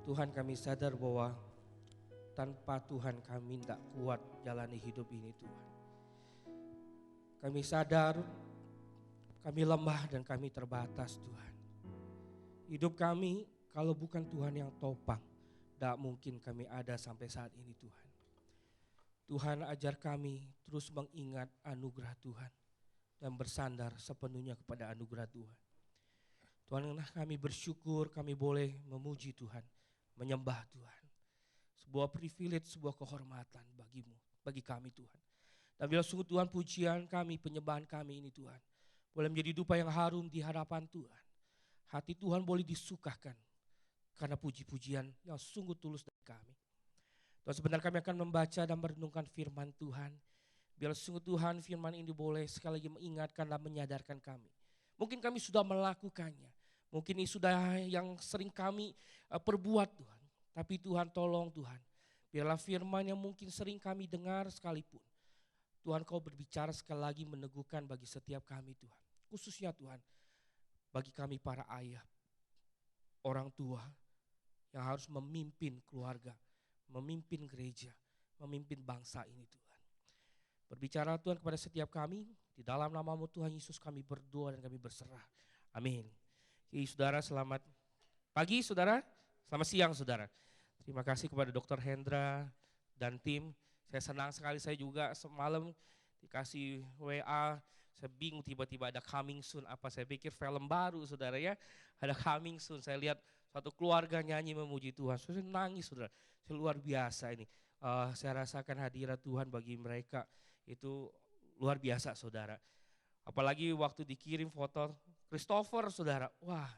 Tuhan, kami sadar bahwa tanpa Tuhan kami tidak kuat jalani hidup ini, Tuhan. Kami sadar kami lemah dan kami terbatas, Tuhan. Hidup kami kalau bukan Tuhan yang topang, tidak mungkin kami ada sampai saat ini, Tuhan. Tuhan, ajar kami terus mengingat anugerah Tuhan dan bersandar sepenuhnya kepada anugerah Tuhan. Tuhan, kami bersyukur kami boleh memuji Tuhan, menyembah Tuhan. Sebuah privilege, sebuah kehormatan bagimu, bagi kami, Tuhan. Dan bila sungguh Tuhan, pujian kami, penyembahan kami ini, Tuhan, boleh menjadi dupa yang harum di hadapan Tuhan. Hati Tuhan boleh disukakan karena puji-pujian yang sungguh tulus dari kami. Tuhan, sebentar kami akan membaca dan merenungkan firman Tuhan. Biar sungguh Tuhan, firman ini boleh sekali lagi mengingatkan dan menyadarkan kami. Mungkin kami sudah melakukannya. Mungkin ini sudah yang sering kami perbuat, Tuhan. Tapi Tuhan, tolong Tuhan. Biarlah firman yang mungkin sering kami dengar sekalipun. Tuhan, Kau berbicara sekali lagi meneguhkan bagi setiap kami, Tuhan. Khususnya Tuhan, bagi kami para ayah, orang tua yang harus memimpin keluarga, memimpin gereja, memimpin bangsa ini, Tuhan. Berbicara Tuhan kepada setiap kami, di dalam nama-Mu Tuhan Yesus kami berdoa dan kami berserah. Amin. Oke, saudara, selamat pagi saudara, selamat siang saudara. Terima kasih kepada Dr. Hendra dan tim. Saya senang sekali, saya juga semalam dikasih WA, saya bingung tiba-tiba ada coming soon. Apa saya pikir film baru saudara ya, ada coming soon. Saya lihat suatu keluarga nyanyi memuji Tuhan, saya nangis saudara, saya luar biasa ini. Saya rasakan hadirat Tuhan bagi mereka itu luar biasa saudara. Apalagi waktu dikirim foto Christopher saudara, wah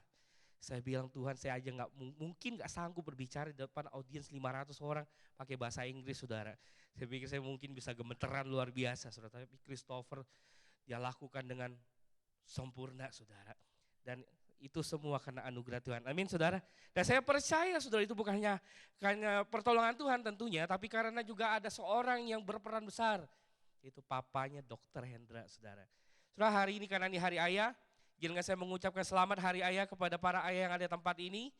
saya bilang Tuhan, saya aja mungkin gak sanggup berbicara di depan audiens 500 orang pakai bahasa Inggris saudara. Saya pikir saya mungkin bisa gemeteran luar biasa saudara, tapi Christopher dia lakukan dengan sempurna saudara. Dan itu semua karena anugerah Tuhan. Amin saudara. Dan saya percaya saudara, itu bukan hanya pertolongan Tuhan tentunya, tapi karena juga ada seorang yang berperan besar. Itu papanya Dr. Hendra saudara. Saudara, hari ini karena ini hari ayah, izinkan saya mengucapkan selamat hari ayah kepada para ayah yang ada di tempat ini.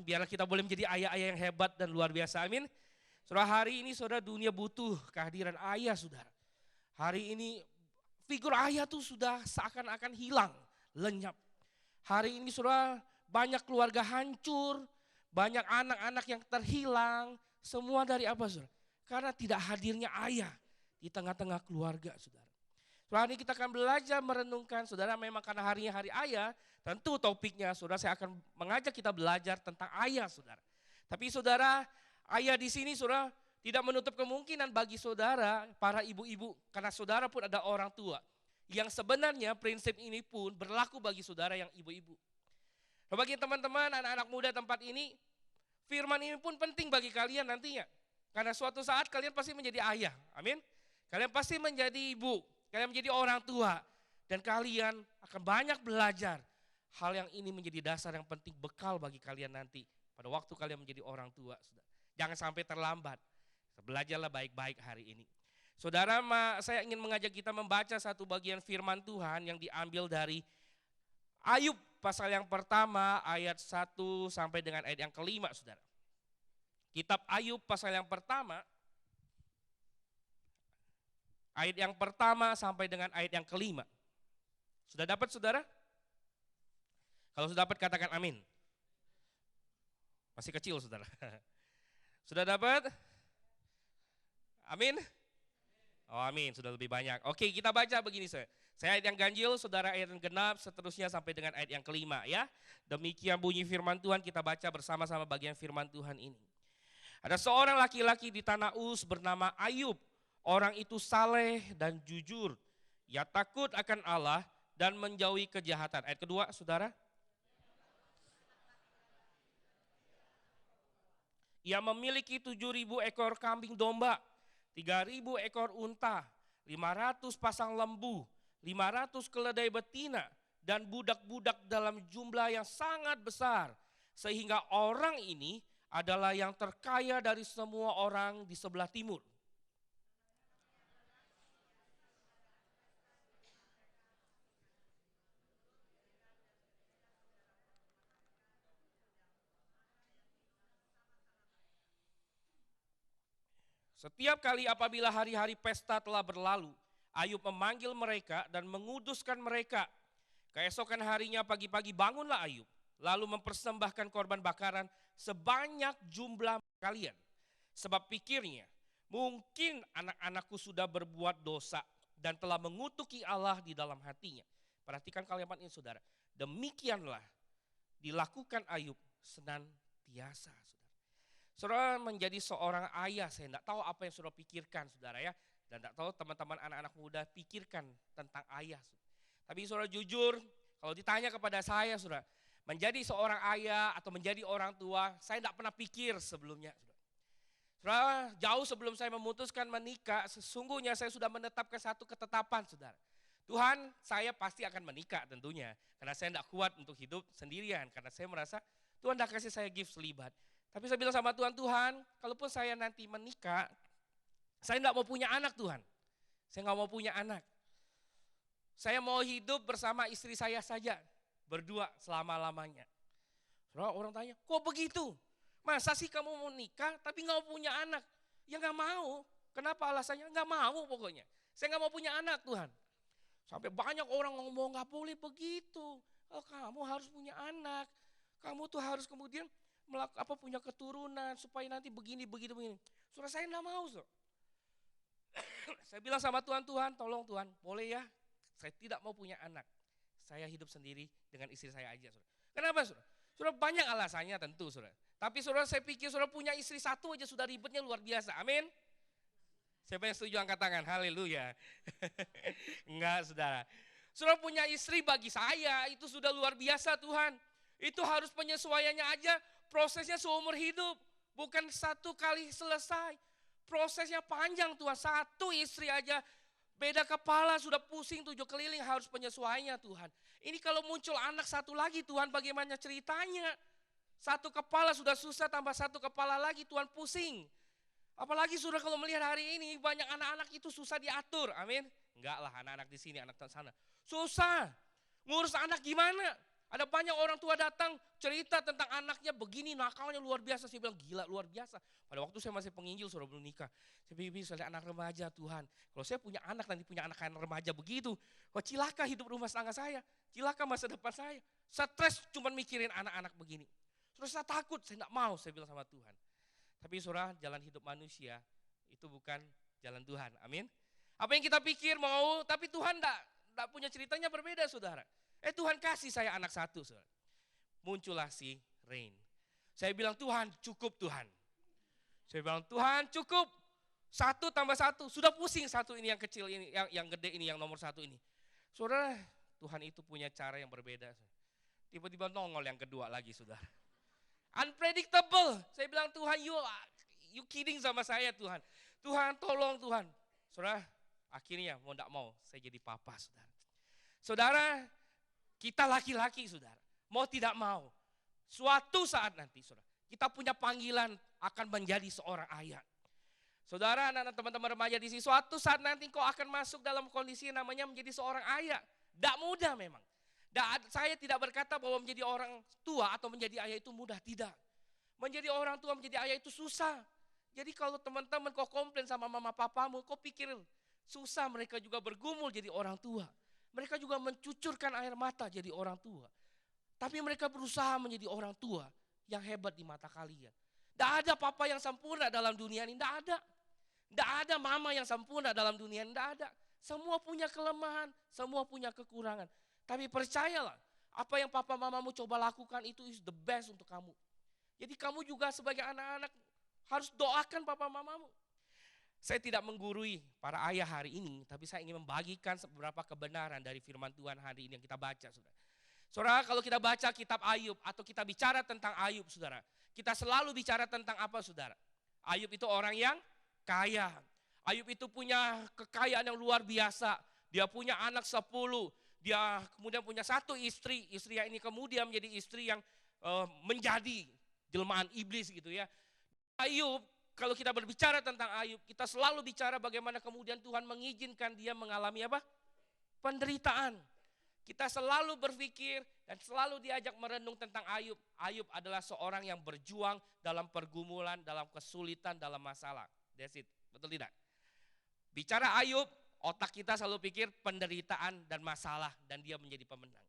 Biarlah kita boleh menjadi ayah-ayah yang hebat dan luar biasa, amin. Saudara, hari ini saudara, dunia butuh kehadiran ayah saudara. Hari ini figur ayah tuh sudah seakan-akan hilang, lenyap. Hari ini saudara, banyak keluarga hancur, banyak anak-anak yang terhilang. Semua dari apa saudara? Karena tidak hadirnya ayah di tengah-tengah keluarga saudara. Saudara, ini kita akan belajar merenungkan, saudara, memang karena harinya hari ayah, tentu topiknya saudara saya akan mengajak kita belajar tentang ayah saudara. Tapi saudara, ayah di sini saudara tidak menutup kemungkinan bagi saudara para ibu-ibu, karena saudara pun ada orang tua. Yang sebenarnya prinsip ini pun berlaku bagi saudara yang ibu-ibu. Nah, bagi teman-teman, anak-anak muda tempat ini, firman ini pun penting bagi kalian nantinya. Karena suatu saat kalian pasti menjadi ayah, amin. Kalian pasti menjadi ibu. Kalian menjadi orang tua dan kalian akan banyak belajar. Hal yang ini menjadi dasar yang penting, bekal bagi kalian nanti pada waktu kalian menjadi orang tua. Jangan sampai terlambat. Belajarlah baik-baik hari ini. Saudara, saya ingin mengajak kita membaca satu bagian firman Tuhan yang diambil dari Ayub pasal yang pertama ayat 1 sampai dengan ayat yang kelima saudara. Kitab Ayub pasal yang pertama ayat yang pertama sampai dengan ayat yang kelima. Sudah dapat saudara? Kalau sudah dapat katakan amin. Masih kecil saudara. Sudah dapat? Amin? Oh amin, sudah lebih banyak. Oke, kita baca begini saya. Saya ayat yang ganjil, saudara ayat yang genap, seterusnya sampai dengan ayat yang kelima ya. Demikian bunyi firman Tuhan, kita baca bersama-sama bagian firman Tuhan ini. Ada seorang laki-laki di tanah Uz bernama Ayub. Orang itu saleh dan jujur. Ia takut akan Allah dan menjauhi kejahatan. Ayat kedua, saudara. Ia memiliki 7.000 ekor kambing domba, 3.000 ekor unta, 500 pasang lembu, 500 keledai betina, dan budak-budak dalam jumlah yang sangat besar. Sehingga orang ini adalah yang terkaya dari semua orang di sebelah timur. Setiap kali apabila hari-hari pesta telah berlalu, Ayub memanggil mereka dan menguduskan mereka. Keesokan harinya pagi-pagi bangunlah Ayub, lalu mempersembahkan korban bakaran sebanyak jumlah kalian. Sebab pikirnya, mungkin anak-anakku sudah berbuat dosa dan telah mengutuki Allah di dalam hatinya. Perhatikan kalimat ini saudara. Demikianlah dilakukan Ayub senantiasa. Saudara menjadi seorang ayah, saya tidak tahu apa yang saudara pikirkan saudara ya. Dan tidak tahu teman-teman anak-anak muda pikirkan tentang ayah. Tapi saudara jujur, kalau ditanya kepada saya saudara, menjadi seorang ayah atau menjadi orang tua, saya tidak pernah pikir sebelumnya. Saudara, jauh sebelum saya memutuskan menikah, sesungguhnya saya sudah menetapkan satu ketetapan saudara. Tuhan, saya pasti akan menikah tentunya. Karena saya tidak kuat untuk hidup sendirian. Karena saya merasa Tuhan tidak kasih saya gift selibat. Tapi saya bilang sama Tuhan, Tuhan, kalaupun saya nanti menikah, saya tidak mau punya anak Tuhan. Saya nggak mau punya anak. Saya mau hidup bersama istri saya saja, berdua selama-lamanya. Orang tanya, kok begitu? Masa sih kamu mau nikah tapi nggak mau punya anak? Ya nggak mau. Kenapa alasannya? Nggak mau pokoknya. Saya nggak mau punya anak Tuhan. Sampai banyak orang ngomong nggak boleh begitu. Oh, kamu harus punya anak. Kamu tuh harus kemudian punya keturunan supaya nanti begini. Saudara saya nggak mau. Saya bilang sama Tuhan, Tuhan tolong Tuhan, boleh ya? Saya tidak mau punya anak. Saya hidup sendiri dengan istri saya aja. Saudara. Kenapa saudara? Saudara banyak alasannya tentu saudara. Tapi saudara saya pikir saudara punya istri satu aja sudah ribetnya luar biasa. Amin. Siapa yang setuju angkat tangan? Haleluya. Enggak saudara. Saudara punya istri bagi saya itu sudah luar biasa Tuhan. Itu harus penyesuaiannya aja. Prosesnya seumur hidup, bukan satu kali selesai. Prosesnya panjang Tuhan, satu istri aja beda kepala sudah pusing 7 keliling harus penyesuaiannya Tuhan. Ini kalau muncul anak satu lagi Tuhan bagaimana ceritanya? Satu kepala sudah susah tambah satu kepala lagi Tuhan pusing. Apalagi sudah kalau melihat hari ini banyak anak-anak itu susah diatur, amin. Enggak lah anak-anak di sini, anak di sana. Susah, ngurus anak gimana? Ada banyak orang tua datang cerita tentang anaknya begini nakalnya luar biasa. Saya bilang gila luar biasa. Pada waktu saya masih penginjil sudah belum nikah. Saya bisa lihat anak remaja Tuhan. Kalau saya punya anak nanti punya anak remaja begitu. Wah cilaka hidup rumah tangga saya. Cilaka masa depan saya. Stres cuma mikirin anak-anak begini. Terus saya takut, saya tidak mau saya bilang sama Tuhan. Tapi saudara jalan hidup manusia itu bukan jalan Tuhan. Amin. Apa yang kita pikir mau tapi Tuhan tidak punya ceritanya berbeda saudara. Tuhan kasih saya anak satu. Saudara. Muncullah si Rain. Saya bilang Tuhan cukup Tuhan. Saya bilang Tuhan cukup. 1 tambah 1. Sudah pusing satu ini yang kecil ini. Yang gede ini yang nomor 1 ini. Saudara Tuhan itu punya cara yang berbeda. Tiba-tiba nongol yang kedua lagi saudara. Unpredictable. Saya bilang Tuhan you kidding sama saya Tuhan. Tuhan tolong Tuhan. Saudara akhirnya mau tidak mau saya jadi papa saudara. Saudara kita laki-laki saudara, mau tidak mau, suatu saat nanti saudara, kita punya panggilan akan menjadi seorang ayah. Saudara, anak-anak teman-teman remaja di sini, suatu saat nanti kau akan masuk dalam kondisi namanya menjadi seorang ayah. Tidak mudah memang. Saya tidak berkata bahwa menjadi orang tua atau menjadi ayah itu mudah, tidak. Menjadi orang tua, menjadi ayah itu susah. Jadi kalau teman-teman kau komplain sama mama papamu, kau pikir susah mereka juga bergumul jadi orang tua. Mereka juga mencucurkan air mata jadi orang tua. Tapi mereka berusaha menjadi orang tua yang hebat di mata kalian. Tidak ada papa yang sempurna dalam dunia ini, tidak ada. Tidak ada mama yang sempurna dalam dunia ini, tidak ada. Semua punya kelemahan, semua punya kekurangan. Tapi percayalah, apa yang papa mamamu coba lakukan itu is the best untuk kamu. Jadi kamu juga sebagai anak-anak harus doakan papa mamamu. Saya tidak menggurui para ayah hari ini, tapi saya ingin membagikan beberapa kebenaran dari firman Tuhan hari ini yang kita baca, saudara. Saudara, kalau kita baca kitab Ayub atau kita bicara tentang Ayub, saudara, kita selalu bicara tentang apa, saudara? Ayub itu orang yang kaya. Ayub itu punya kekayaan yang luar biasa. Dia punya anak 10, dia kemudian punya 1 istri. Istri yang ini kemudian menjadi istri yang menjadi jelmaan iblis gitu ya. Ayub, kalau kita berbicara tentang Ayub, kita selalu bicara bagaimana kemudian Tuhan mengizinkan dia mengalami apa? Penderitaan. Kita selalu berpikir dan selalu diajak merenung tentang Ayub. Ayub adalah seorang yang berjuang dalam pergumulan, dalam kesulitan, dalam masalah. That's it. Betul tidak? Bicara Ayub, otak kita selalu pikir penderitaan dan masalah dan dia menjadi pemenang.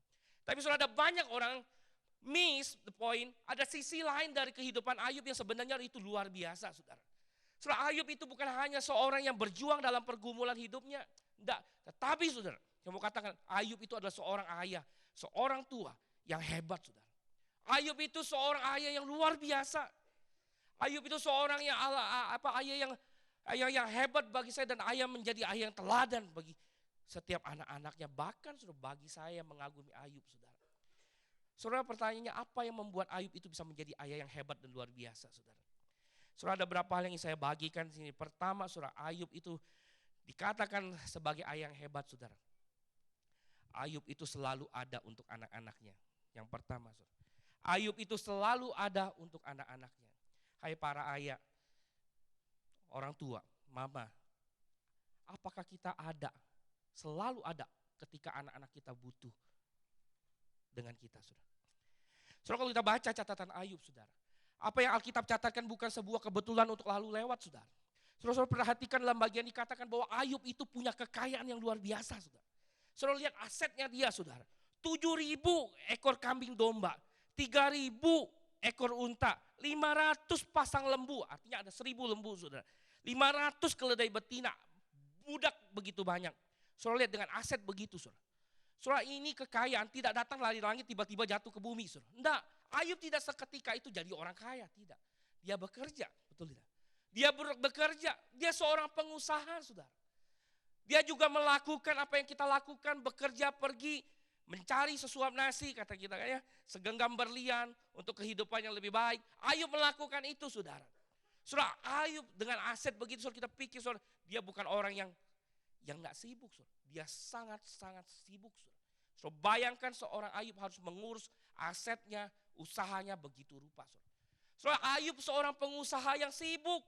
Tapi saudara, ada banyak orang miss the point, ada sisi lain dari kehidupan Ayub yang sebenarnya itu luar biasa, saudara. Saudara, Ayub itu bukan hanya seorang yang berjuang dalam pergumulan hidupnya, enggak. Tetapi saudara, saya mau katakan Ayub itu adalah seorang ayah, seorang tua yang hebat, saudara. Ayub itu seorang ayah yang luar biasa. Ayub itu seorang yang ayah yang hebat bagi saya, dan ayah menjadi ayah yang teladan bagi setiap anak-anaknya. Bahkan sudah bagi saya mengagumi Ayub, saudara. Saudara, pertanyaannya apa yang membuat Ayub itu bisa menjadi ayah yang hebat dan luar biasa, saudara? Saudara, ada beberapa hal yang saya bagikan di sini. Pertama, saudara, Ayub itu dikatakan sebagai ayah yang hebat, saudara. Ayub itu selalu ada untuk anak-anaknya. Yang pertama, saudara. Ayub itu selalu ada untuk anak-anaknya. Hai para ayah, orang tua, mama, apakah kita ada, selalu ada ketika anak-anak kita butuh dengan kita, saudara? Saudara, kalau kita baca catatan Ayub, saudara, apa yang Alkitab catatkan bukan sebuah kebetulan untuk lalu lewat, saudara. Saudara perhatikan dalam bagian dikatakan bahwa Ayub itu punya kekayaan yang luar biasa, saudara. Saudara lihat asetnya dia, saudara. 7.000 ekor kambing domba, 3.000 ekor unta, 500 pasang lembu, artinya ada 1.000 lembu, saudara. 500 keledai betina, budak begitu banyak. Saudara lihat dengan aset begitu, saudara. Saudara, ini kekayaan tidak datang dari langit tiba-tiba jatuh ke bumi, saudara. Enggak, Ayub tidak seketika itu jadi orang kaya, tidak. Dia bekerja, betul tidak? Dia bekerja, dia seorang pengusaha, saudara. Dia juga melakukan apa yang kita lakukan, bekerja, pergi, mencari sesuap nasi, kata kita kan ya, segenggam berlian untuk kehidupan yang lebih baik. Ayub melakukan itu, saudara. Saudara, Ayub dengan aset begitu, saudara, kita pikir, saudara, dia bukan orang yang nggak sibuk, saudara. Dia sangat-sangat sibuk, saudara. Saudara, bayangkan seorang Ayub harus mengurus asetnya, usahanya begitu rupa, saudara. Saudara, Ayub seorang pengusaha yang sibuk.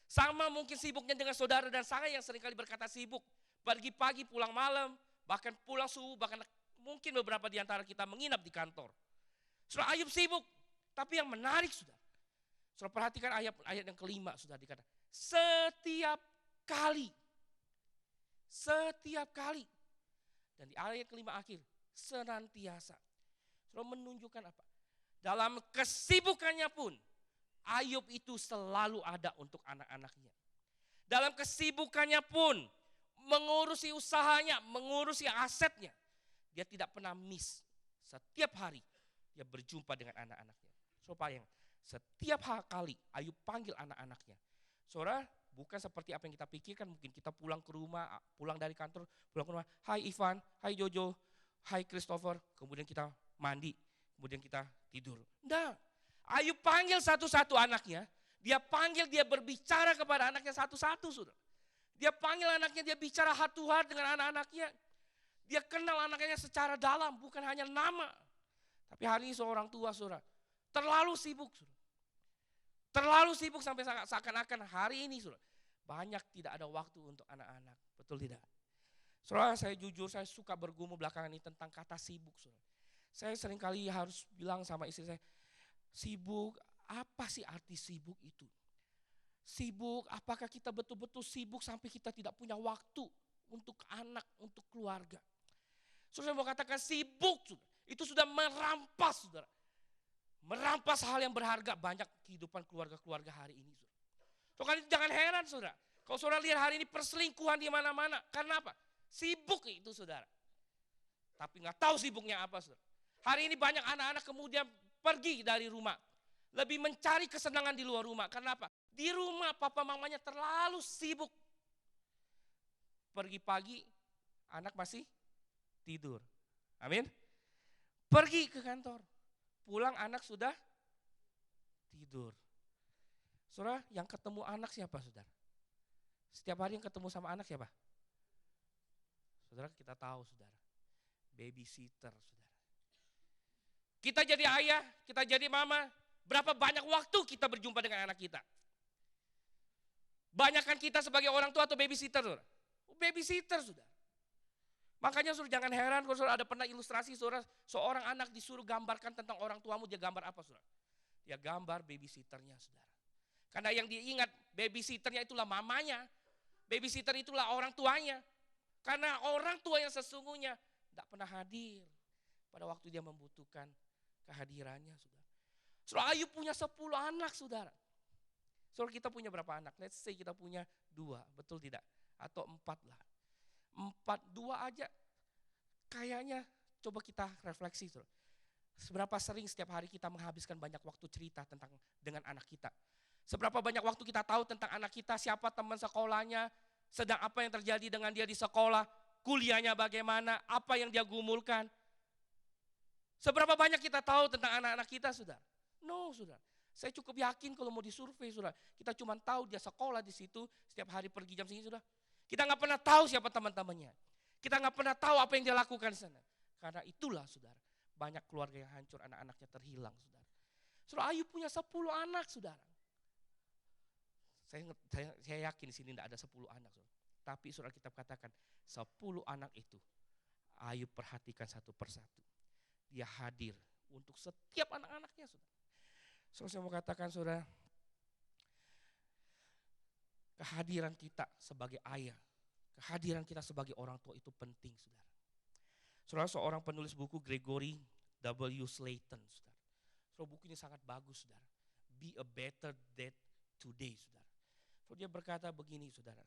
Sama mungkin sibuknya dengan saudara dan saya yang seringkali berkata sibuk. Pergi pagi, pulang malam, bahkan pulang subuh, bahkan mungkin beberapa di antara kita menginap di kantor. Saudara, Ayub sibuk, tapi yang menarik, saudara. Saudara perhatikan ayat yang kelima, saudara, dikatakan setiap kali. Dan di ayat kelima akhir, senantiasa. Saudara menunjukkan apa? Dalam kesibukannya pun, Ayub itu selalu ada untuk anak-anaknya. Dalam kesibukannya pun, mengurusi usahanya, mengurusi asetnya, dia tidak pernah miss. Setiap hari dia berjumpa dengan anak-anaknya. Supaya setiap kali Ayub panggil anak-anaknya. Saudara, bukan seperti apa yang kita pikirkan, mungkin kita pulang ke rumah, pulang dari kantor, pulang ke rumah, hai Ivan, hai Jojo, hai Christopher, kemudian kita mandi, kemudian kita tidur. Enggak. Ayub panggil satu-satu anaknya, dia panggil, dia berbicara kepada anaknya satu-satu, saudara. Dia panggil anaknya, dia bicara heart to heart dengan anak-anaknya. Dia kenal anaknya secara dalam, bukan hanya nama. Tapi hari ini seorang tua, saudara, terlalu sibuk, saudara. Terlalu sibuk sampai seakan-akan hari ini, saudara, banyak tidak ada waktu untuk anak-anak. Betul tidak? Saudara, saya jujur, saya suka bergumul belakangan ini tentang kata sibuk, saudara. Saya seringkali harus bilang sama istri saya, sibuk, apa sih arti sibuk itu? Sibuk, apakah kita betul-betul sibuk sampai kita tidak punya waktu untuk anak, untuk keluarga? Saudara, saya mau katakan sibuk, saudara, itu sudah merampas, saudara. Merampas hal yang berharga banyak kehidupan keluarga-keluarga hari ini, saudara. Saudara, jangan heran, saudara. Kalau saudara lihat hari ini perselingkuhan di mana-mana, karena apa? Sibuk itu, saudara. Tapi nggak tahu sibuknya apa, saudara. Hari ini banyak anak-anak kemudian pergi dari rumah. Lebih mencari kesenangan di luar rumah. Karena apa? Di rumah papa mamanya terlalu sibuk. Pergi pagi, anak masih tidur. Amin. Pergi ke kantor. Pulang anak sudah tidur. Saudara, yang ketemu anak siapa, saudara? Setiap hari yang ketemu sama anak siapa? Saudara, kita tahu, saudara. Babysitter, saudara. Kita jadi ayah, kita jadi mama, berapa banyak waktu kita berjumpa dengan anak kita? Banyakkan kita sebagai orang tua atau babysitter, saudara? Babysitter, saudara. Makanya saudara jangan heran kalau saudara ada pernah ilustrasi, saudara, seorang anak disuruh gambarkan tentang orang tuamu, dia gambar apa, saudara? Dia gambar babysitternya, saudara. Karena yang dia ingat, babysitternya itulah mamanya. Babysitter itulah orang tuanya. Karena orang tua yang sesungguhnya tidak pernah hadir pada waktu dia membutuhkan kehadirannya, saudara. Saudara, Ayub punya 10 anak, saudara. Saudara, kita punya berapa anak? Let's say kita punya 2, betul tidak? Atau 4 lah. 4, 2 aja. Kayaknya coba kita refleksi, saudara. Seberapa sering setiap hari kita menghabiskan banyak waktu cerita dengan anak kita. Seberapa banyak waktu kita tahu tentang anak kita, siapa teman sekolahnya, sedang apa yang terjadi dengan dia di sekolah, kuliahnya bagaimana, apa yang dia gumulkan. Seberapa banyak kita tahu tentang anak-anak kita, saudara? No, saudara. Saya cukup yakin kalau mau disurvei, saudara. Kita cuma tahu dia sekolah di situ, setiap hari pergi jam segini, saudara. Kita nggak pernah tahu siapa teman-temannya. Kita nggak pernah tahu apa yang dia lakukan di sana. Karena itulah, saudara, banyak keluarga yang hancur, anak-anaknya terhilang, saudara. Saudara, Ayub punya 10 anak, saudara. Saya yakin di sini tidak ada 10 anak, saudara. Tapi saudara, kita katakan 10 anak itu Ayub perhatikan satu persatu. Dia hadir untuk setiap anak-anaknya, saudara. Saudara, saya mau katakan, saudara, kehadiran kita sebagai ayah, kehadiran kita sebagai orang tua itu penting, saudara. Saudara, seorang penulis buku, Gregory W. Slayton, saudara. Saudara, buku ini sangat bagus, saudara. Be a better dad today, saudara. Saudara, dia berkata begini, saudara.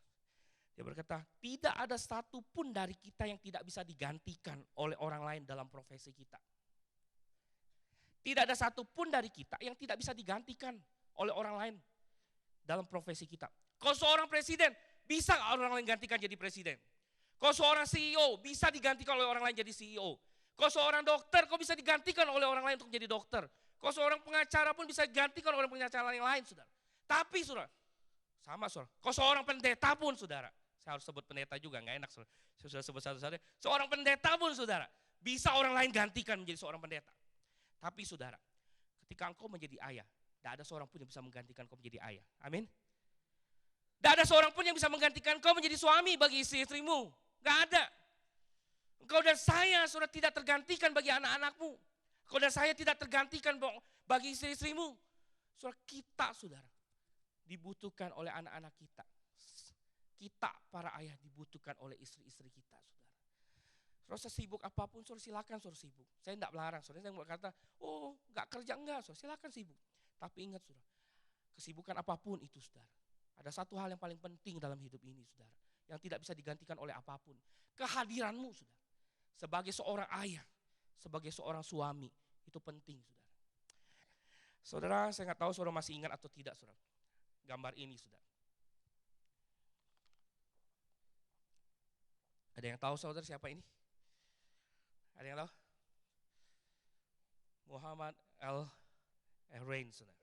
Dia berkata, tidak ada satu pun dari kita yang tidak bisa digantikan oleh orang lain dalam profesi kita. Tidak ada satu pun dari kita yang tidak bisa digantikan oleh orang lain dalam profesi kita. Kalau seorang presiden, bisa orang lain gantikan jadi presiden. Kalau seorang CEO, bisa digantikan oleh orang lain jadi CEO. Kalau seorang dokter, kok bisa digantikan oleh orang lain untuk jadi dokter. Kalau seorang pengacara pun bisa digantikan oleh pengacara yang lain, saudara. Tapi, saudara, sama, saudara. Kalau seorang pendeta pun, saudara, saya harus sebut pendeta juga, nggak enak, saudara. Saya sudah sebut satu-satu. Seorang pendeta pun, saudara, bisa orang lain gantikan menjadi seorang pendeta. Tapi, saudara, ketika engkau menjadi ayah, tidak ada seorang pun yang bisa menggantikan engkau menjadi ayah. Amin. Tidak ada seorang pun yang bisa menggantikan engkau menjadi suami bagi istri-istrimu. Gak ada. Engkau dan saya sudah tidak tergantikan bagi anak-anakmu. Engkau dan saya tidak tergantikan bagi istri-istrimu. Saudara, kita, saudara, dibutuhkan oleh anak-anak kita. Kita para ayah dibutuhkan oleh istri-istri kita, saudara. Saudara, sesibuk apapun, saudara, silakan saudara sibuk. Saya tidak melarang, saudara. Saya tidak berkata, oh gak kerja, enggak, saudara. Silakan sibuk. Tapi ingat, saudara, kesibukan apapun itu, saudara, ada satu hal yang paling penting dalam hidup ini, saudara, yang tidak bisa digantikan oleh apapun. Kehadiranmu, saudara. Sebagai seorang ayah, sebagai seorang suami, itu penting, saudara. Saudara, saya nggak tahu saudara masih ingat atau tidak, saudara. Gambar ini, saudara. Ada yang tahu, saudara, siapa ini? Ada yang tahu? Muhammad Al-Errain, saudara.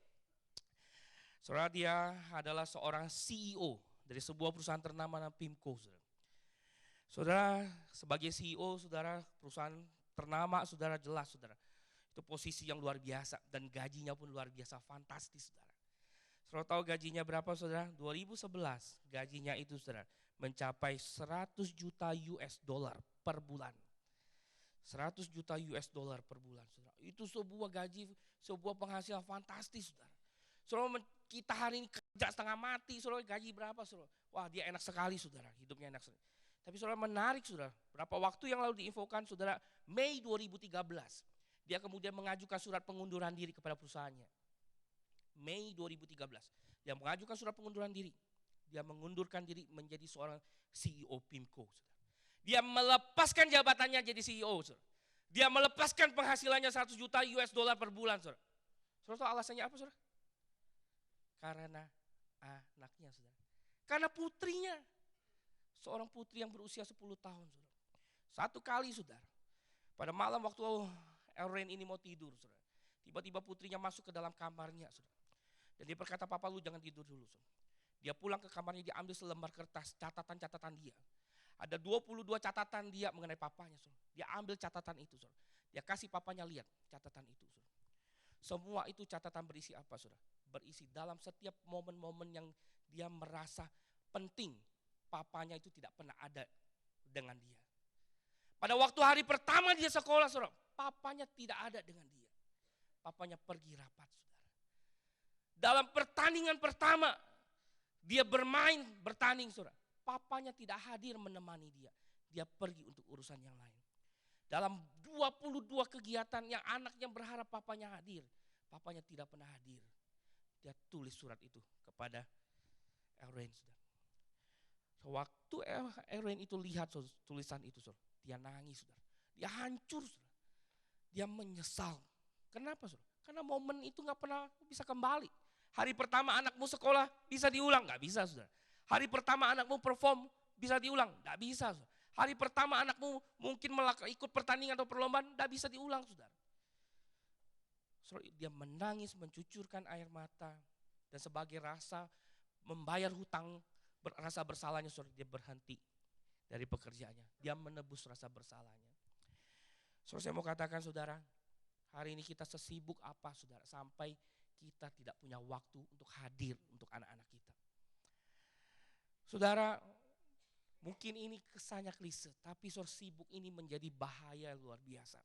Saudara, dia adalah seorang CEO dari sebuah perusahaan ternama PIMCO, saudara. Saudara, sebagai CEO, saudara, perusahaan ternama, saudara, jelas, saudara. Itu posisi yang luar biasa dan gajinya pun luar biasa, fantastis, saudara. Saudara tahu gajinya berapa, saudara? 2011 gajinya itu, saudara, mencapai 100 juta US dollar per bulan. 100 juta US dollar per bulan, saudara. Itu sebuah gaji, sebuah penghasilan fantastis, saudara. Saudara, kita hari ini kerja setengah mati, saudara, gaji berapa, saudara? Wah, dia enak sekali, saudara, hidupnya enak sekali. Tapi saudara, menarik, saudara, berapa waktu yang lalu diinfokan, saudara, Mei 2013, dia kemudian mengajukan surat pengunduran diri kepada perusahaannya. Mei 2013, dia mengajukan surat pengunduran diri. Dia mengundurkan diri menjadi seorang CEO PIMCO, saudara. Dia melepaskan jabatannya jadi CEO, saudara. Dia melepaskan penghasilannya 100 juta US dollar per bulan, saudara. Saudara tahu alasannya apa, saudara? Karena anaknya, saudara. Karena putrinya. Seorang putri yang berusia 10 tahun, saudara. Satu kali, saudara, pada malam waktu Errain ini mau tidur, saudara, tiba-tiba putrinya masuk ke dalam kamarnya, saudara. Dan dia berkata, papa lu jangan tidur dulu, saudara. Dia pulang ke kamarnya, dia ambil selembar kertas, catatan-catatan dia. Ada 22 catatan dia mengenai papanya, saudara. Dia ambil catatan itu, saudara. Dia kasih papanya lihat catatan itu, saudara. Semua itu catatan berisi apa, saudara? Berisi dalam setiap momen-momen yang dia merasa penting, papanya itu tidak pernah ada dengan dia. Pada waktu hari pertama dia sekolah, saudara, papanya tidak ada dengan dia. Papanya pergi rapat, saudara. Dalam pertandingan pertama, dia bertanding saudara. Papanya tidak hadir menemani dia. Dia pergi untuk urusan yang lain. Dalam 22 kegiatan yang anaknya berharap papanya hadir, papanya tidak pernah hadir. Dia tulis surat itu kepada Erwin, saudara. Waktu Erwin itu lihat tulisan itu, saudara, dia nangis, saudara. Dia hancur, saudara. Dia menyesal. Kenapa, saudara? Karena momen itu gak pernah bisa kembali. Hari pertama anakmu sekolah bisa diulang, gak bisa, saudara. Hari pertama anakmu perform bisa diulang, gak bisa, saudara. Hari pertama anakmu mungkin ikut pertandingan atau perlombaan, gak bisa diulang, saudara. Dia menangis, mencucurkan air mata, dan sebagai rasa membayar hutang, rasa bersalahnya, saudara, dia berhenti dari pekerjaannya. Dia menebus rasa bersalahnya. Saudara, saya mau katakan, saudara, hari ini kita sesibuk apa, saudara, sampai kita tidak punya waktu untuk hadir untuk anak-anak kita. Saudara, mungkin ini kesannya klise, tapi saudara, sibuk ini menjadi bahaya luar biasa.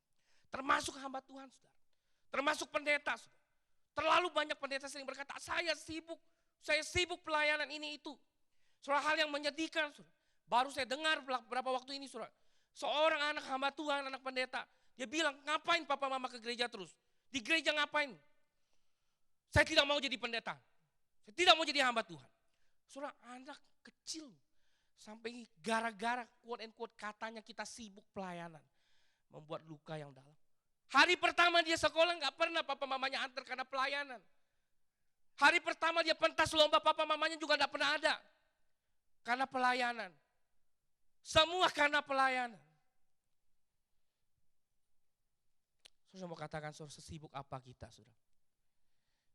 Termasuk hamba Tuhan, saudara. Termasuk pendeta, saudara. Terlalu banyak pendeta sering berkata, saya sibuk pelayanan ini itu. Saudara, hal yang menyedihkan, saudara. Baru saya dengar beberapa waktu ini, saudara. Seorang anak hamba Tuhan, anak pendeta, dia bilang, ngapain papa mama ke gereja terus? Di gereja ngapain? Saya tidak mau jadi pendeta. Saya tidak mau jadi hamba Tuhan. Saudara, anak kecil. Sampai gara-gara quote and quote katanya kita sibuk pelayanan. Membuat luka yang dalam. Hari pertama dia sekolah gak pernah papa mamanya antar karena pelayanan. Hari pertama dia pentas lomba papa mamanya juga gak pernah ada. Karena pelayanan. Semua karena pelayanan. Saya mau katakan, saudara, sesibuk apa kita, saudara?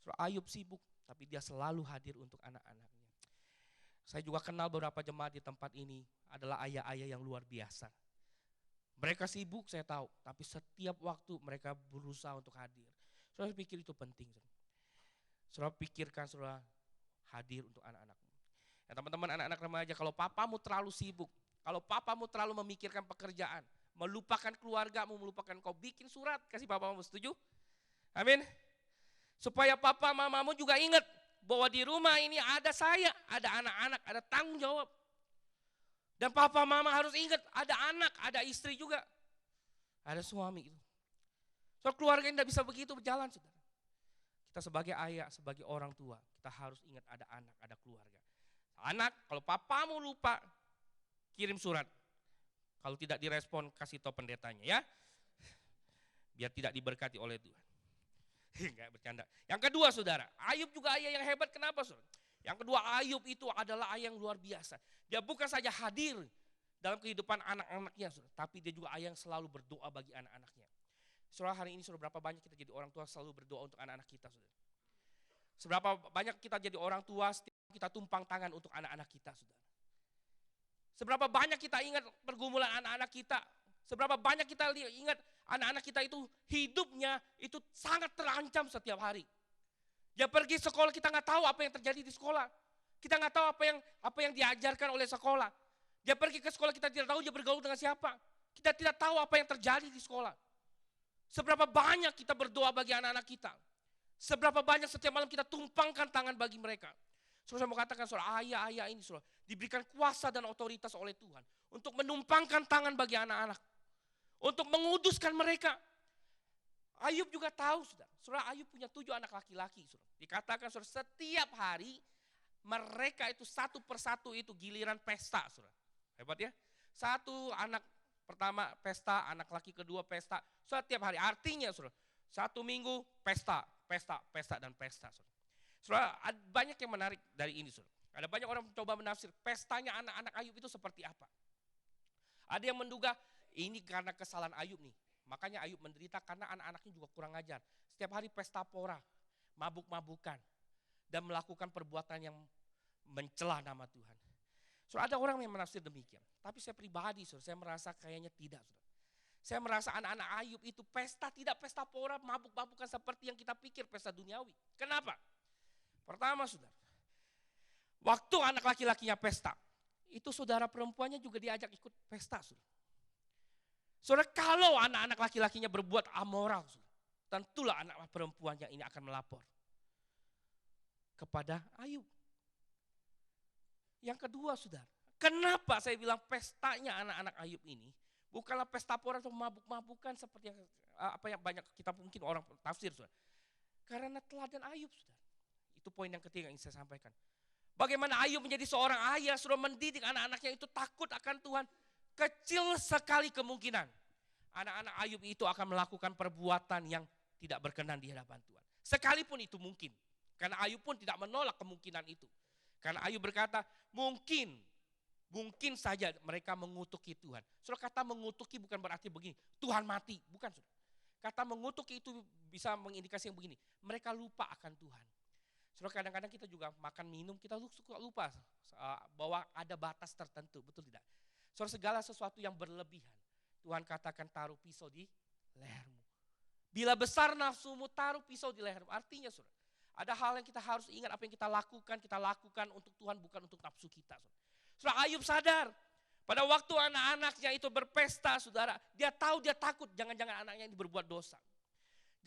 Saudara, Ayub sibuk, tapi dia selalu hadir untuk anak-anaknya. Saya juga kenal beberapa jemaat di tempat ini adalah ayah-ayah yang luar biasa. Mereka sibuk, saya tahu, tapi setiap waktu mereka berusaha untuk hadir. Saudara, pikir itu penting. Saudara, pikirkan, saudara, hadir untuk anak-anakmu. Ya, teman-teman, anak-anak remaja, kalau papamu terlalu sibuk, kalau papamu terlalu memikirkan pekerjaan, melupakan keluargamu, melupakan kau, bikin surat, kasih papamu, setuju? Amin. Supaya papa mamamu juga ingat bahwa di rumah ini ada saya, ada anak-anak, ada tanggung jawab. Dan papa mama harus ingat ada anak, ada istri juga. Ada suami itu. So, keluarga tidak bisa begitu berjalan, saudara. Kita sebagai ayah, sebagai orang tua, kita harus ingat ada anak, ada keluarga. Anak, kalau papamu lupa, kirim surat. Kalau tidak direspon, kasih tahu pendetanya ya. Biar tidak diberkati oleh Tuhan. Enggak, bercanda. Yang kedua, saudara, Ayub juga ayah yang hebat. Kenapa, saudara? Yang kedua, Ayub itu adalah ayah yang luar biasa. Dia bukan saja hadir dalam kehidupan anak-anaknya, saudara, tapi dia juga ayah yang selalu berdoa bagi anak-anaknya. Saudara, hari ini saudara, berapa banyak kita jadi orang tua selalu berdoa untuk anak-anak kita, saudara? Seberapa banyak kita jadi orang tua setiap kita tumpang tangan untuk anak-anak kita, saudara? Seberapa banyak kita ingat pergumulan anak-anak kita? Seberapa banyak kita ingat anak-anak kita itu hidupnya itu sangat terancam setiap hari. Dia pergi sekolah, kita nggak tahu apa yang terjadi di sekolah. Kita nggak tahu apa yang diajarkan oleh sekolah. Dia pergi ke sekolah, kita tidak tahu dia bergaul dengan siapa. Kita tidak tahu apa yang terjadi di sekolah. Seberapa banyak kita berdoa bagi anak-anak kita. Seberapa banyak setiap malam kita tumpangkan tangan bagi mereka. Saya mau katakan, saudara, ayah-ayah ini, saudara, diberikan kuasa dan otoritas oleh Tuhan untuk menumpangkan tangan bagi anak-anak, untuk menguduskan mereka. Ayub juga tahu, saudara, Ayub punya 7 anak laki-laki, saudara. Dikatakan, saudara, setiap hari mereka itu satu persatu itu giliran pesta, saudara. Hebat ya? Satu anak pertama pesta, anak laki kedua pesta, setiap hari. Artinya, saudara, satu minggu pesta, pesta, pesta, dan pesta, saudara. Saudara, banyak yang menarik dari ini, saudara. Ada banyak orang mencoba menafsir pestanya anak-anak Ayub itu seperti apa. Ada yang menduga ini karena kesalahan Ayub nih. Makanya Ayub menderita karena anak-anaknya juga kurang ajar. Setiap hari pesta pora, mabuk-mabukan, dan melakukan perbuatan yang mencela nama Tuhan. Saudara, ada orang yang menafsir demikian. Tapi saya pribadi, saudara, saya merasa kayaknya tidak, saudara. Saya merasa anak-anak Ayub itu pesta, tidak pesta pora, mabuk-mabukan seperti yang kita pikir pesta duniawi. Kenapa? Pertama, saudara, waktu anak laki-lakinya pesta, itu saudara perempuannya juga diajak ikut pesta, saudara. Saudara, kalau anak-anak laki-lakinya berbuat amoral, saudara, tentulah anak perempuannya ini akan melapor. kepada Ayub. Yang kedua, saudara, kenapa saya bilang pestanya anak-anak Ayub ini bukanlah pesta pora atau mabuk-mabukan seperti yang apa yang banyak kita mungkin orang tafsir, saudara. Karena teladan Ayub, saudara. Itu poin yang ketiga yang saya sampaikan. Bagaimana Ayub menjadi seorang ayah, sudah mendidik anak-anaknya itu takut akan Tuhan. Kecil sekali kemungkinan anak-anak Ayub itu akan melakukan perbuatan yang tidak berkenan di hadapan Tuhan. Sekalipun itu mungkin. Karena Ayub pun tidak menolak kemungkinan itu. Karena Ayub berkata, mungkin saja mereka mengutuki Tuhan. Saudara, kata mengutuki bukan berarti begini, Tuhan mati. Bukan, saudara. Kata mengutuki itu bisa mengindikasi yang begini, mereka lupa akan Tuhan. Saudara, kadang-kadang kita juga makan minum, kita suka lupa bahwa ada batas tertentu, betul tidak? Saudara, segala sesuatu yang berlebihan, Tuhan katakan taruh pisau di lehermu. Bila besar nafsumu, taruh pisau di lehermu. Artinya, saudara, ada hal yang kita harus ingat, apa yang kita lakukan untuk Tuhan, bukan untuk nafsu kita. Saudara, Ayub sadar, pada waktu anak-anaknya itu berpesta, saudara, dia tahu, dia takut, jangan-jangan anaknya ini berbuat dosa.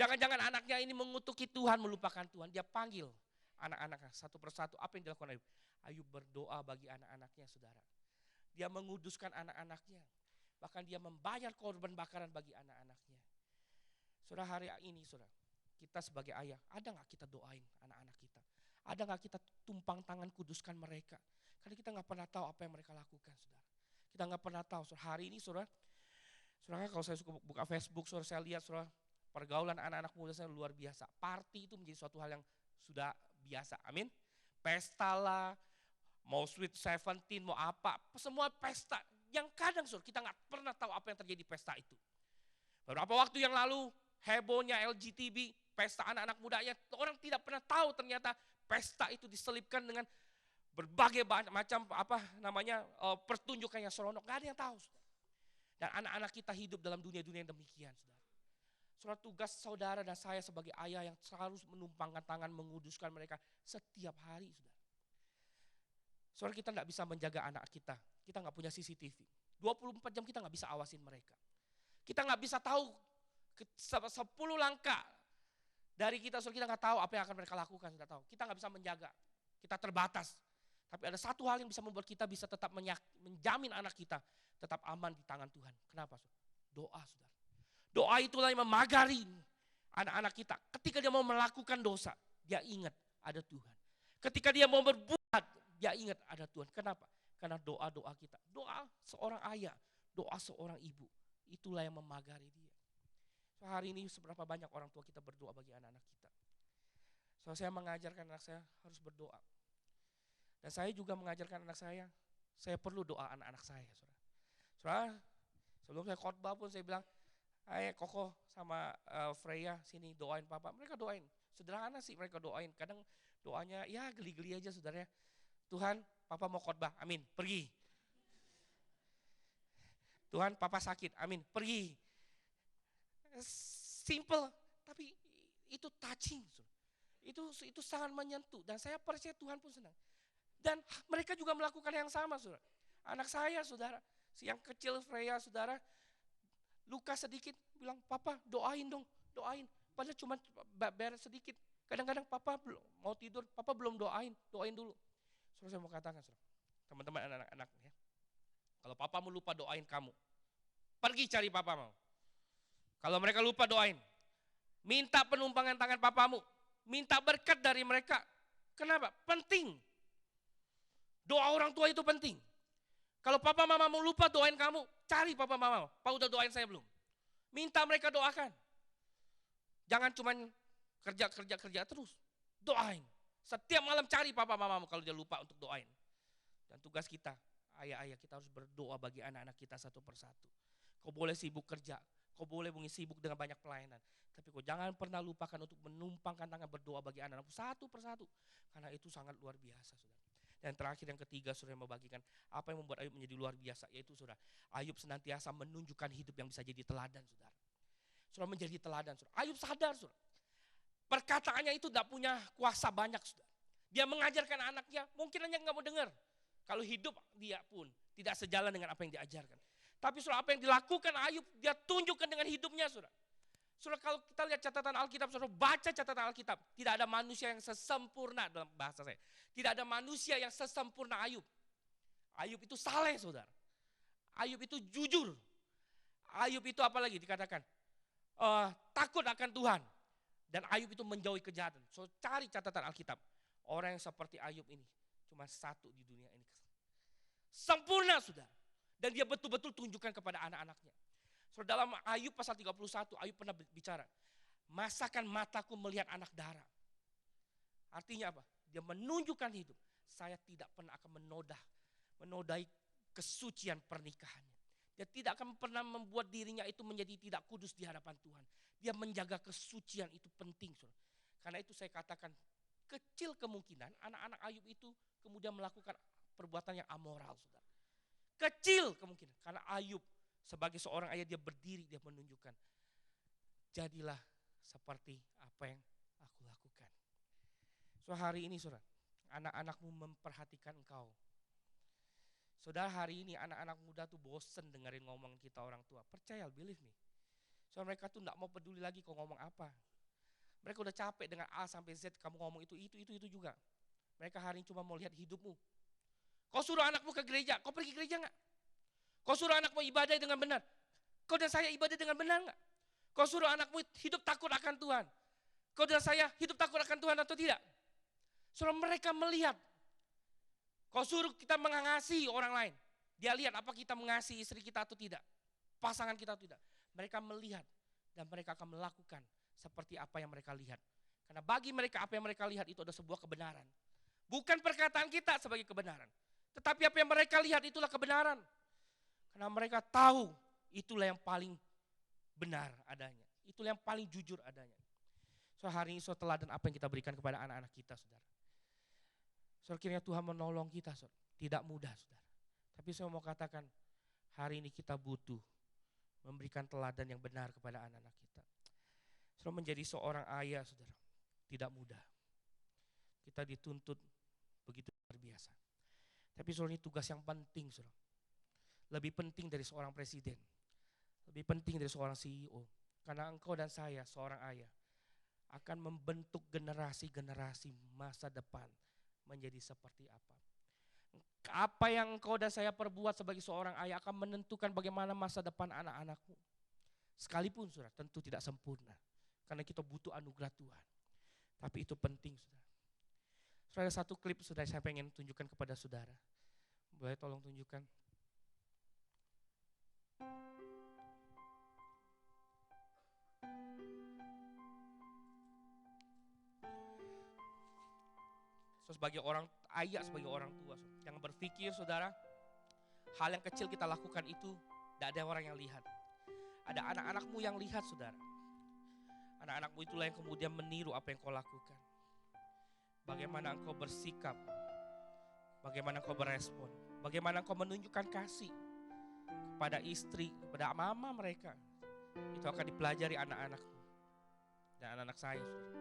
Jangan-jangan anaknya ini mengutuki Tuhan, melupakan Tuhan. Dia panggil anak-anaknya satu persatu. Apa yang dilakukan Ayub? Ayub berdoa bagi anak-anaknya, saudara. Dia menguduskan anak-anaknya. Bahkan dia membayar korban bakaran bagi anak-anaknya. Saudara, hari ini, saudara, kita sebagai ayah, ada gak kita doain anak-anak kita? Ada gak kita tumpang tangan kuduskan mereka? Karena kita gak pernah tahu apa yang mereka lakukan, saudara. Kita gak pernah tahu. Saudara, hari ini, saudara, kalau saya suka buka Facebook, saudara, saya lihat, saudara, pergaulan anak-anak muda saya luar biasa. Party itu menjadi suatu hal yang sudah biasa. Amin. Pesta lah, mau Sweet 17, mau apa, semua pesta. Yang kadang, saudara, kita gak pernah tahu apa yang terjadi di pesta itu. Beberapa waktu yang lalu, hebohnya LGTB, pesta anak-anak mudanya, orang tidak pernah tahu ternyata pesta itu diselipkan dengan berbagai macam pertunjukan yang seronok. Gak ada yang tahu, saudara. Dan anak-anak kita hidup dalam dunia-dunia yang demikian, saudara. Saudara, tugas saudara dan saya sebagai ayah yang selalu menumpangkan tangan menguduskan mereka setiap hari, saudara. Saudara, kita gak bisa menjaga anak kita. Kita gak punya CCTV. 24 jam kita gak bisa awasin mereka. Kita gak bisa tahu 10 langkah dari kita, saudara, kita gak tahu apa yang akan mereka lakukan, kita tahu. Kita gak bisa menjaga. Kita terbatas. Tapi ada satu hal yang bisa membuat kita bisa tetap menjamin anak kita tetap aman di tangan Tuhan. Kenapa, saudara? Doa, saudara. Doa itulah yang memagari anak-anak kita. Ketika dia mau melakukan dosa, dia ingat ada Tuhan. Ketika dia mau berbuat, dia ingat ada Tuhan. Kenapa? Karena doa-doa kita. Doa seorang ayah, doa seorang ibu. Itulah yang memagari dia. So, hari ini seberapa banyak orang tua kita berdoa bagi anak-anak kita. So, saya mengajarkan anak saya harus berdoa. Dan saya juga mengajarkan anak saya perlu doa anak-anak saya. Saudara, sebelum saya khotbah pun saya bilang, ayo Koko sama Freya sini doain papa. Mereka doain, sederhana sih mereka doain. Kadang doanya ya geli-geli aja, saudara. Tuhan, papa mau khotbah, amin, pergi. Tuhan, papa sakit, amin, pergi. Simple, tapi itu touching. Itu sangat menyentuh dan saya percaya Tuhan pun senang. Dan mereka juga melakukan yang sama, saudara. Anak saya, saudara, yang kecil Freya, saudara, luka sedikit, bilang, papa doain dong, doain. Padahal cuma beres sedikit. Kadang-kadang papa mau tidur, papa belum doain dulu. Saudara, saya mau katakan, saudara, teman-teman anak-anak, ya, kalau papamu lupa doain kamu, pergi cari papamu. Kalau mereka lupa doain, minta penumpangan tangan papamu, minta berkat dari mereka. Kenapa? Penting. Doa orang tua itu penting. Kalau papa mamamu lupa doain kamu, cari papa mamamu. Pak udah doain saya belum? Minta mereka doakan. Jangan cuma kerja terus. Doain. Setiap malam cari papa mamamu kalau dia lupa untuk doain. Dan tugas kita, ayah-ayah, kita harus berdoa bagi anak-anak kita satu persatu. Kau boleh sibuk kerja, kau boleh sibuk dengan banyak pelayanan. Tapi kau jangan pernah lupakan untuk menumpangkan tangan berdoa bagi anak-anakmu satu persatu. Karena itu sangat luar biasa, saudara. Dan terakhir yang ketiga, saudara, membagikan apa yang membuat Ayub menjadi luar biasa, yaitu, saudara, Ayub senantiasa menunjukkan hidup yang bisa jadi teladan, saudara. Saudara, menjadi teladan, saudara. Ayub sadar, saudara, perkataannya itu tidak punya kuasa banyak, saudara. Dia mengajarkan anaknya, mungkin hanya nggak mau dengar. Kalau hidup dia pun tidak sejalan dengan apa yang diajarkan. Tapi, saudara, apa yang dilakukan Ayub, dia tunjukkan dengan hidupnya, saudara. Saudara, kalau kita lihat catatan Alkitab, saudara baca catatan Alkitab, tidak ada manusia yang sesempurna dalam bahasa saya. Tidak ada manusia yang sesempurna Ayub. Ayub itu saleh, saudara. Ayub itu jujur. Ayub itu apalagi dikatakan? Takut akan Tuhan. Dan Ayub itu menjauhi kejahatan. So, cari catatan Alkitab. Orang yang seperti Ayub ini cuma satu di dunia ini. Sempurna, saudara. Dan dia betul-betul tunjukkan kepada anak-anaknya. So, dalam Ayub pasal 31, Ayub pernah bicara, masakan mataku melihat anak darah. Artinya apa? Dia menunjukkan hidup. Saya tidak pernah akan menodai kesucian pernikahannya. Dia tidak akan pernah membuat dirinya itu menjadi tidak kudus di hadapan Tuhan. Dia menjaga kesucian, itu penting. Saudara. Karena itu saya katakan, kecil kemungkinan anak-anak Ayub itu kemudian melakukan perbuatan yang amoral. Saudara. Kecil kemungkinan, karena Ayub sebagai seorang ayah dia berdiri, dia menunjukkan, jadilah seperti apa yang aku lakukan. So hari ini saudara, anak-anakmu memperhatikan engkau. Saudara, hari ini anak-anak muda tuh bosen dengerin ngomong kita orang tua. Percaya, believe me. So mereka tuh gak mau peduli lagi kau ngomong apa. Mereka udah capek dengan A sampai Z kamu ngomong itu juga. Mereka hari ini cuma mau lihat hidupmu. Kau suruh anakmu ke gereja, kau pergi gereja gak? Kau suruh anakmu ibadah dengan benar. Kau dan saya ibadah dengan benar enggak? Kau suruh anakmu hidup takut akan Tuhan. Kau dan saya hidup takut akan Tuhan atau tidak? Suruh mereka melihat. Kau suruh kita mengasihi orang lain. Dia lihat apa kita mengasihi istri kita atau tidak. Pasangan kita atau tidak. Mereka melihat dan mereka akan melakukan seperti apa yang mereka lihat. Karena bagi mereka apa yang mereka lihat itu adalah sebuah kebenaran. Bukan perkataan kita sebagai kebenaran. Tetapi apa yang mereka lihat itulah kebenaran. Karena mereka tahu itulah yang paling benar adanya. Itulah yang paling jujur adanya. So hari ini teladan apa yang kita berikan kepada anak-anak kita, saudara. So kiranya Tuhan menolong kita, saudara. Tidak mudah, saudara. Tapi saya mau katakan, hari ini kita butuh memberikan teladan yang benar kepada anak-anak kita. So menjadi seorang ayah, saudara, tidak mudah. Kita dituntut begitu luar biasa. Tapi saudara, ini tugas yang penting, saudara. Lebih penting dari seorang presiden. Lebih penting dari seorang CEO. Karena engkau dan saya, seorang ayah, akan membentuk generasi-generasi masa depan menjadi seperti apa. Apa yang engkau dan saya perbuat sebagai seorang ayah akan menentukan bagaimana masa depan anak-anakmu. Sekalipun saudara, tentu tidak sempurna. Karena kita butuh anugerah Tuhan. Tapi itu penting, saudara. Saudara, ada satu klip saudara saya pengen tunjukkan kepada saudara. Boleh tolong tunjukkan. So, sebagai orang ayah, sebagai orang tua, yang berpikir saudara, hal yang kecil kita lakukan itu tidak ada orang yang lihat. Ada anak-anakmu yang lihat, saudara. Anak-anakmu itulah yang kemudian meniru apa yang kau lakukan. Bagaimana engkau bersikap, bagaimana engkau berespon, bagaimana engkau menunjukkan kasih kepada istri, kepada mama mereka. Itu akan dipelajari anak-anakmu dan anak-anak saya, saudara.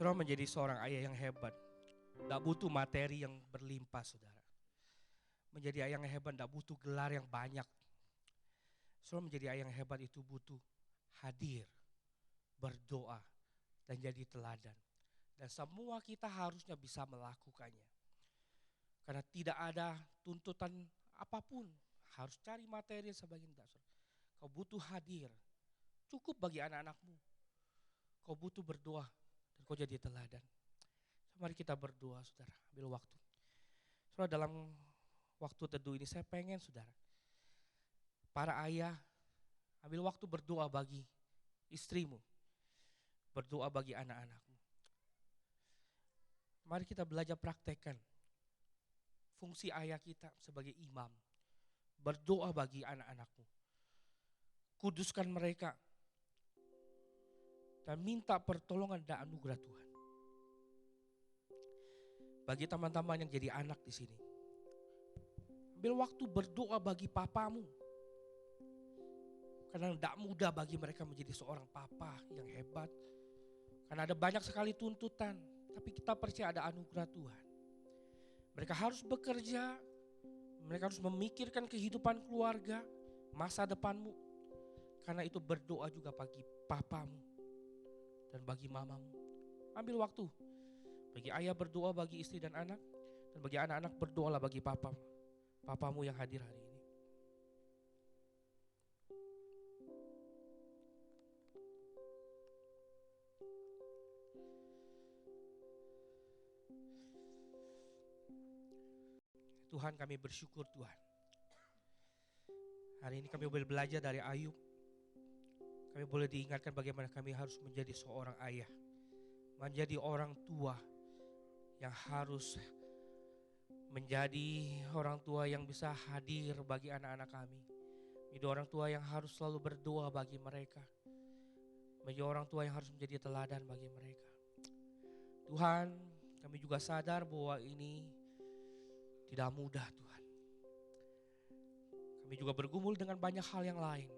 Saudara menjadi seorang ayah yang hebat, tidak butuh materi yang berlimpah saudara. Menjadi ayah yang hebat tidak butuh gelar yang banyak. Saudara menjadi ayah yang hebat itu butuh hadir, berdoa, dan jadi teladan. Dan semua kita harusnya bisa melakukannya. Karena tidak ada tuntutan apapun, harus cari materi sebagian dasar. Kau butuh hadir, cukup bagi anak-anakmu. Kau butuh berdoa dan kau jadi teladan. Mari kita berdoa saudara, ambil waktu. Saudara dalam waktu teduh ini saya pengen saudara, para ayah ambil waktu berdoa bagi istrimu, berdoa bagi anak-anakmu. Mari kita belajar praktekkan fungsi ayah kita sebagai imam. Berdoa bagi anak-anakmu. Kuduskan mereka. Dan minta pertolongan dan anugerah Tuhan. Bagi teman-teman yang jadi anak di sini. Ambil waktu berdoa bagi papamu. Karena tidak mudah bagi mereka menjadi seorang papa yang hebat. Karena ada banyak sekali tuntutan. Tapi kita percaya ada anugerah Tuhan. Mereka harus bekerja, mereka harus memikirkan kehidupan keluarga, masa depanmu. Karena itu berdoa juga bagi papamu dan bagi mamamu. Ambil waktu, bagi ayah berdoa bagi istri dan anak, dan bagi anak-anak berdoalah bagi papamu yang hadir hari ini. Tuhan, kami bersyukur Tuhan. Hari ini kami boleh belajar dari Ayub. Kami boleh diingatkan bagaimana kami harus menjadi seorang ayah. Menjadi orang tua yang harus menjadi orang tua yang bisa hadir bagi anak-anak kami. Menjadi orang tua yang harus selalu berdoa bagi mereka. Menjadi orang tua yang harus menjadi teladan bagi mereka. Tuhan, kami juga sadar bahwa ini tidak mudah Tuhan. Kami juga bergumul dengan banyak hal yang lain.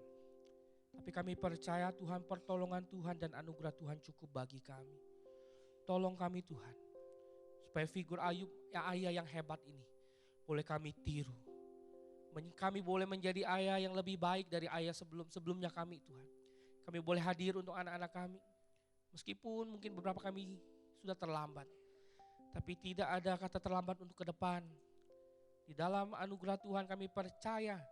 Tapi kami percaya Tuhan, pertolongan Tuhan dan anugerah Tuhan cukup bagi kami. Tolong kami Tuhan. Supaya figur Ayub, ayah yang hebat ini boleh kami tiru. Kami boleh menjadi ayah yang lebih baik dari ayah sebelumnya kami Tuhan. Kami boleh hadir untuk anak-anak kami. Meskipun mungkin beberapa kami sudah terlambat. Tapi tidak ada kata terlambat untuk ke depan. Di dalam anugerah Tuhan kami percaya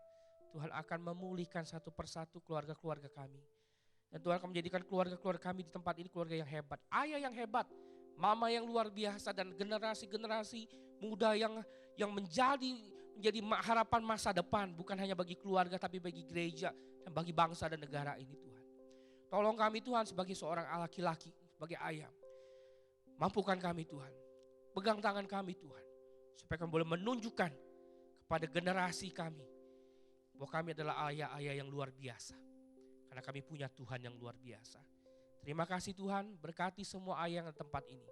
Tuhan akan memulihkan satu persatu keluarga-keluarga kami. Dan Tuhan akan menjadikan keluarga-keluarga kami di tempat ini keluarga yang hebat. Ayah yang hebat, mama yang luar biasa, dan generasi-generasi muda yang menjadi harapan masa depan. Bukan hanya bagi keluarga tapi bagi gereja dan bagi bangsa dan negara ini Tuhan. Tolong kami Tuhan sebagai seorang laki-laki, sebagai ayah. Mampukan kami Tuhan, pegang tangan kami Tuhan. Supaya kami boleh menunjukkan kepada generasi kami bahwa kami adalah ayah-ayah yang luar biasa. Karena kami punya Tuhan yang luar biasa. Terima kasih Tuhan, berkati semua ayah yang di tempat ini.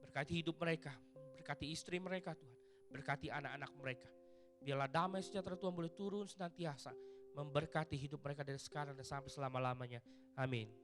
Berkati hidup mereka, berkati istri mereka Tuhan. Berkati anak-anak mereka. Biarlah damai sejahtera Tuhan boleh turun senantiasa. Memberkati hidup mereka dari sekarang dan sampai selama-lamanya. Amin.